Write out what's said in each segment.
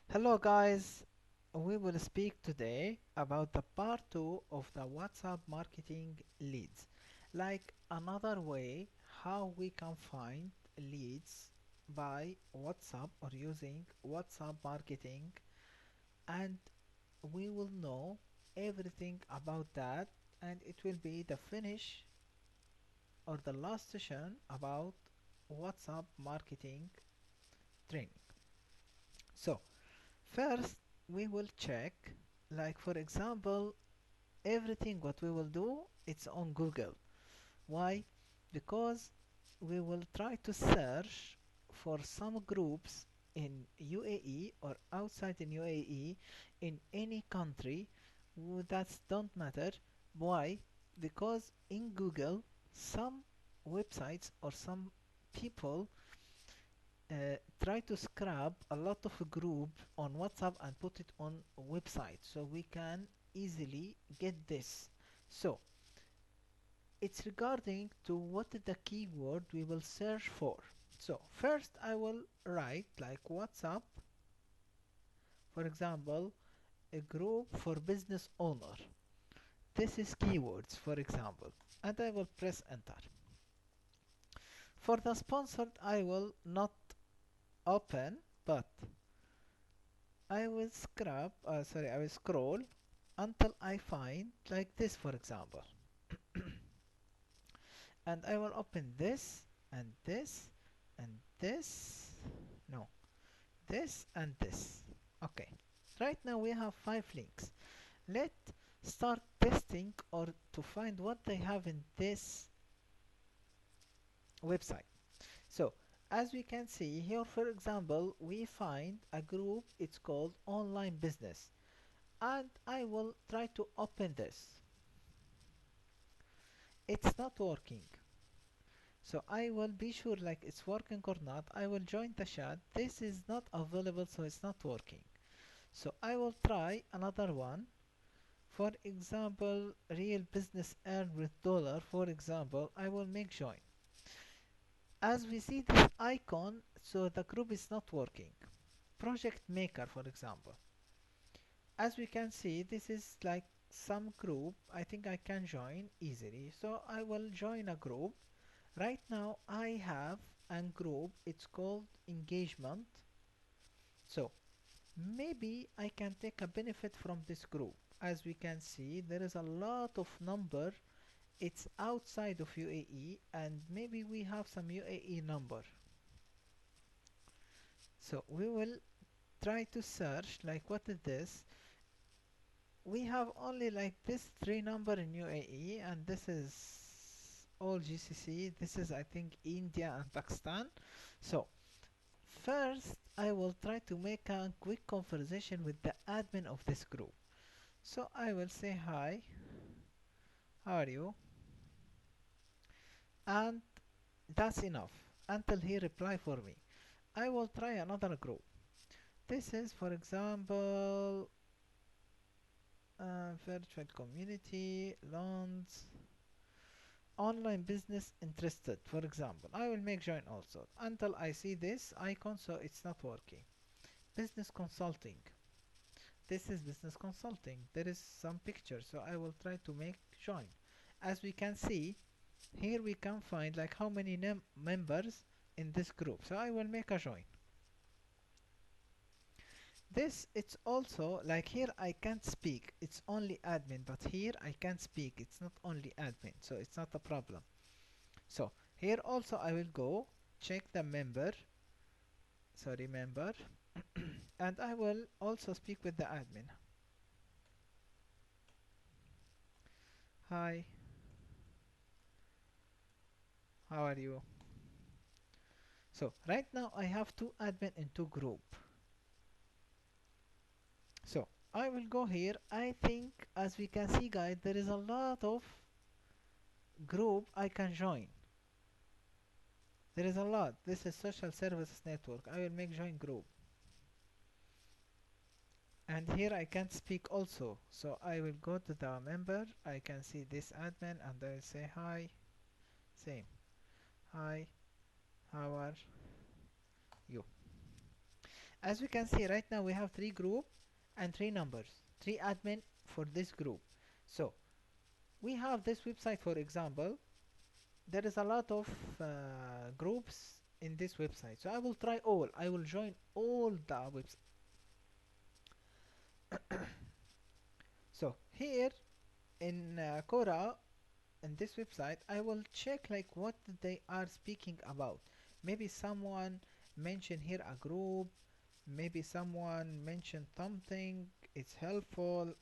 Hello guys, we will speak today about the part 2 of the WhatsApp marketing leads. Like another way how we can find leads by WhatsApp or using WhatsApp marketing, and we will know everything about that, and it will be the finish or the last session about WhatsApp marketing training. So first, we will check, like for example, everything what we will do, it's on Google. Why? Because we will try to search for some groups in UAE or outside in UAE, in any country, that don't matter. Why? Because in Google, some websites or some people try to scrap a lot of group on WhatsApp and put it on a website, so we can easily get this. So it's regarding to what is the keyword we will search for. So first I will write like WhatsApp, for example, a group for business owner. This is keywords, for example, and I will press enter. For the sponsored I will not open, but I will scroll until I find like this, for example, and I will open this and this and this, no, this and this. Okay, right now we have 5 links. Let's start testing or to find what they have in this website. So as we can see here, for example, we find a group, it's called online business, and I will try to open this. It's not working, so I will be sure like it's working or not. I will join the chat. This is not available, so it's not working. So I will try another one. For example, real business earn with dollar. For example, I will make join. As we see this icon, so the group is not working. Project maker, for example. As we can see, this is like some group. I think I can join easily. So I will join a group. Right now I have a group, it's called engagement. So maybe I can take a benefit from this group. As we can see, there is a lot of number, it's outside of UAE, and maybe we have some UAE number. So we will try to search like what is this. We have only like this 3 number in UAE, and this is all GCC. This is I think India and Pakistan. So first, I will try to make a quick conversation with the admin of this group. So I will say hi, how are you? And that's enough until he reply for me. I will try another group. This is, for example, virtual community, loans, online business interested. For example, I will make join also until I see this icon, so it's not working. Business consulting. This is business consulting. There is some picture, so I will try to make join. As we can see here, we can find like how many members in this group, so I will make a join. This, it's also like here I can't speak, it's only admin, but here I can speak, it's not only admin, so it's not a problem. So here also I will go check the member, sorry, member, and I will also speak with the admin. Hi, how are you? So right now I have 2 admin in 2 group. So I will go here. I think as we can see guys, there is a lot of group I can join. There is a lot. This is social services network. I will make join group. And here I can speak also. So I will go to the member. I can see this admin and I will say hi. Same. Hi. How are you? As we can see right now, we have three group and three numbers, three admin for this group. So we have this website, for example. There is a lot of groups in this website, so I will try all. I will join all the websites. So here in Quora, in this website, I will check like what they are speaking about. Maybe someone mentioned here a group, maybe someone mentioned something, it's helpful.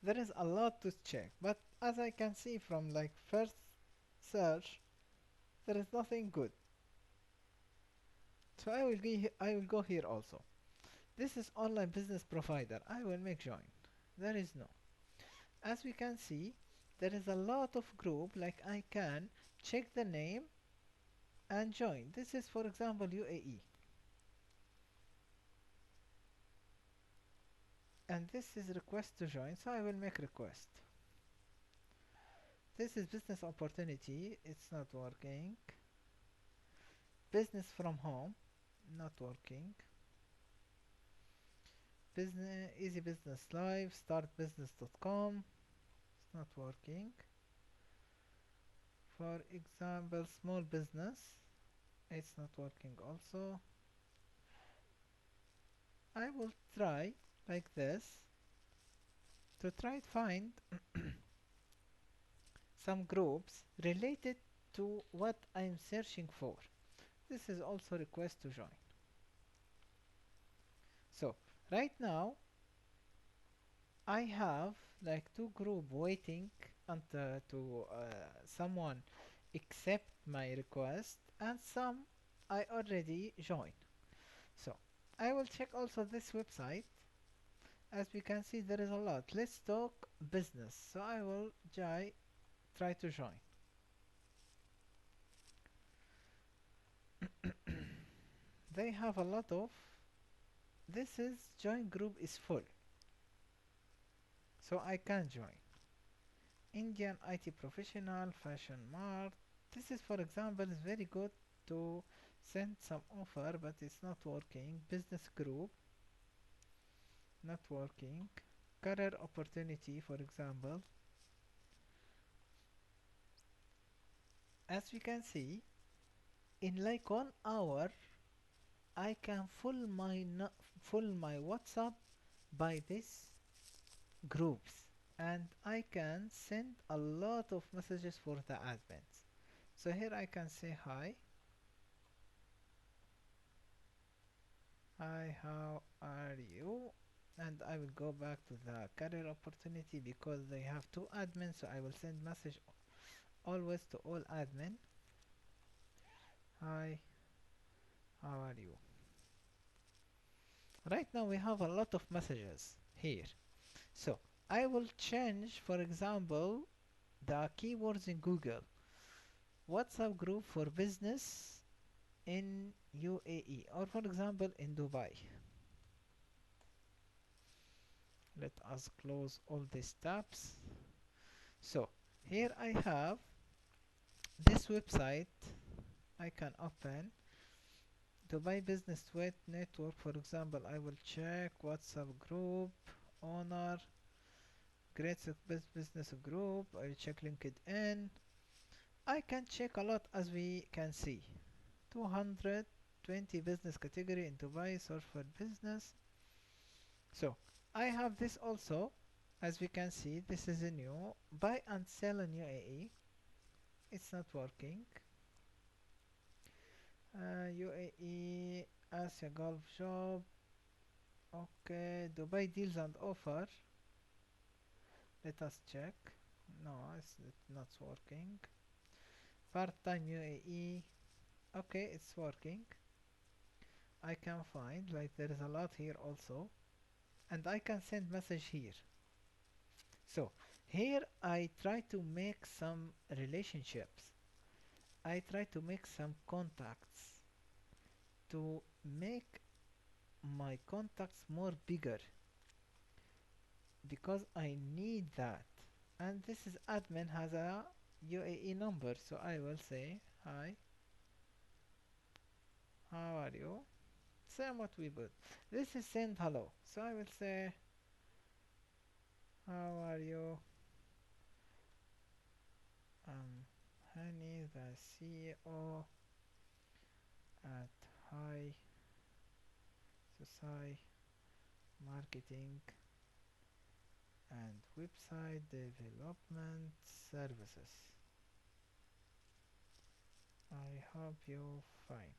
There is a lot to check, but as I can see from like first search, there is nothing good. So I will go here also. This is online business provider. I will make join. There is no. As we can see, there is a lot of group, like I can check the name and join. This is for example UAE, and this is request to join, so I will make request. This is business opportunity, it's not working. Business from home, not working. Business easy business live, startbusiness.com, it's not working. For example, small business, it's not working also. I will try like this to try to find some groups related to what I'm searching for. This is also request to join. So right now I have like two group waiting until to someone accept my request, and some I already joined. So I will check also this website. As we can see, there is a lot. Let's talk business. So I will try to join. They have a lot of. This is join group is full, so I can join. Indian IT professional, fashion mart. This is for example is very good to send some offer, but it's not working. Business group, not working. Career opportunity, for example. As we can see, in like 1 hour, I can full my WhatsApp by this groups, and I can send a lot of messages for the admins. So here I can say hi. Hi, how are you? And I will go back to the career opportunity because they have two admins, so I will send message always to all admin. Hi, how are you? Right now we have a lot of messages here. So I will change, for example, the keywords in Google. WhatsApp group for business in UAE, or for example in Dubai. Let us close all these tabs. So here I have this website. I can open Dubai Business Network, for example. I will check WhatsApp group owner, great business group. I will check LinkedIn. I can check a lot, as we can see. 220 business category in Dubai, search for business. So I have this also. As we can see, this is a new buy and sell in UAE. It's not working. UAE Asia Gulf job. Okay, Dubai deals and offer. Let us check. No, it's not working. Part-time UAE. Okay, it's working. I can find like there is a lot here also, and I can send message here. So here I try to make some relationships. I try to make some contacts to make my contacts more bigger because I need that. And this is admin has a UAE number, so I will say hi, how are you? same what we put. This is send hello. So I will say, how are you? Honey, the CEO at High Society Marketing and Website Development Services. I hope you fine.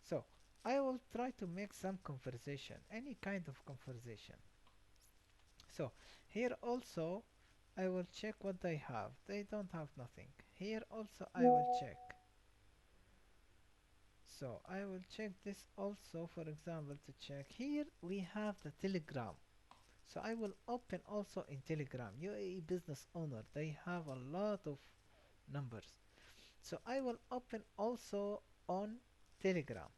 So I will try to make some conversation, any kind of conversation. So here also I will check what they have. They don't have nothing. Here also I will check. So I will check this also, for example, to check. Here we have the Telegram. So I will open also in Telegram. UAE business owner, they have a lot of numbers. So I will open also on Telegram.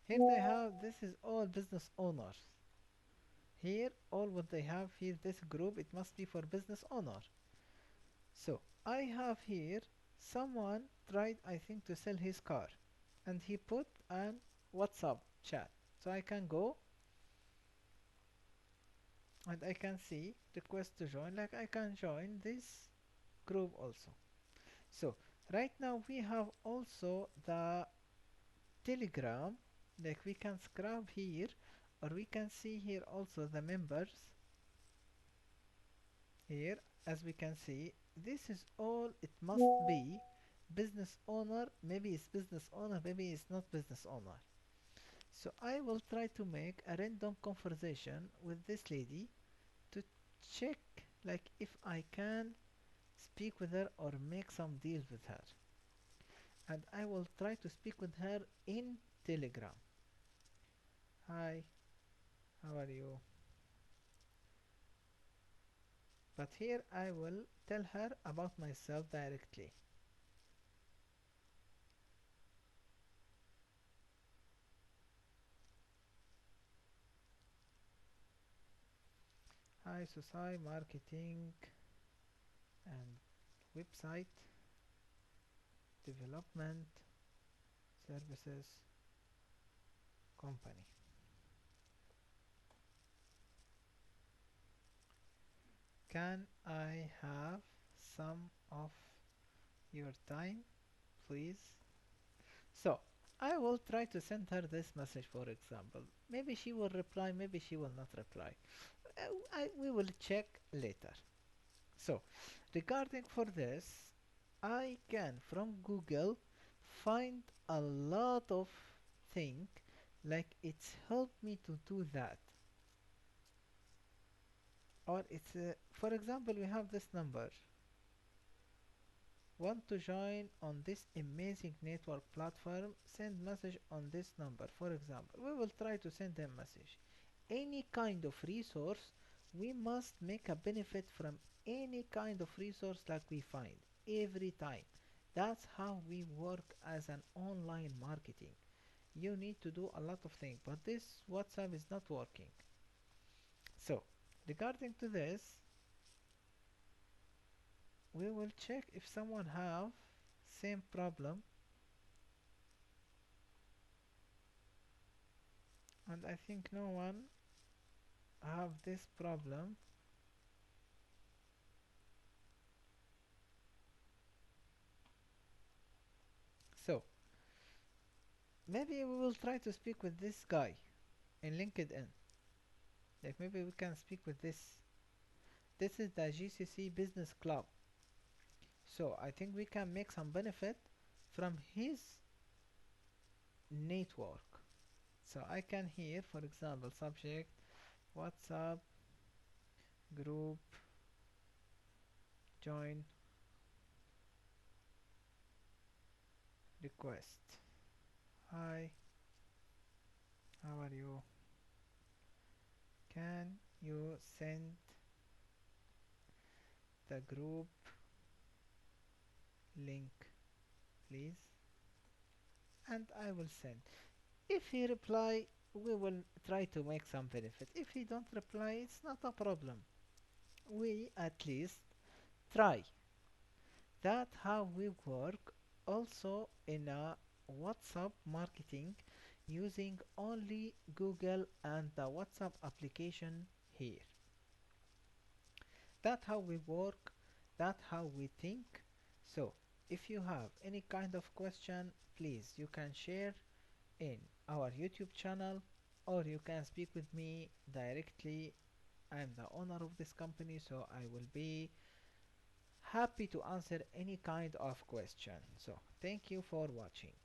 Here they have, this is all business owners. Here, all what they have here, this group, it must be for business owner. So I have here someone tried, I think, to sell his car, and he put an WhatsApp chat. So I can go and I can see request to join, like I can join this group also. So right now we have also the Telegram, like we can scrub here, or we can see here also the members. Here, as we can see, this is all, it must be business owner. Maybe it's business owner, maybe it's not business owner. So I will try to make a random conversation with this lady to check, like, if I can speak with her or make some deals with her. And I will try to speak with her in Telegram. Hi, how are you? But here I will tell her about myself directly. Hi, HISOCI Marketing and Website Development Services Company. Can I have some of your time, please? So I will try to send her this message, for example. Maybe she will reply, maybe she will not reply. We will check later. So regarding for this, I can from Google find a lot of things, like it's helped me to do that. Or it's for example, we have this number. Want to join on this amazing network platform? Send message on this number. For example, we will try to send them message. Any kind of resource, we must make a benefit from any kind of resource like we find every time. That's how we work as an online marketing. You need to do a lot of things, but this WhatsApp is not working. So regarding to this, we will check if someone have same problem, and I think no one have this problem. So maybe we will try to speak with this guy in LinkedIn. Like maybe we can speak with this. This is the GCC Business Club. So I think we can make some benefit from his network. So I can here, for example, subject WhatsApp group join request. Hi, how are you? Can you send the group link, please? And I will send. If he reply, we will try to make some benefit. If he don't reply, it's not a problem. We at least try. That how we work also in a WhatsApp marketing using only Google and the WhatsApp application here. That how we work, that how we think. So if you have any kind of question, please you can share in our YouTube channel, or you can speak with me directly. I'm the owner of this company, so I will be happy to answer any kind of question. So thank you for watching.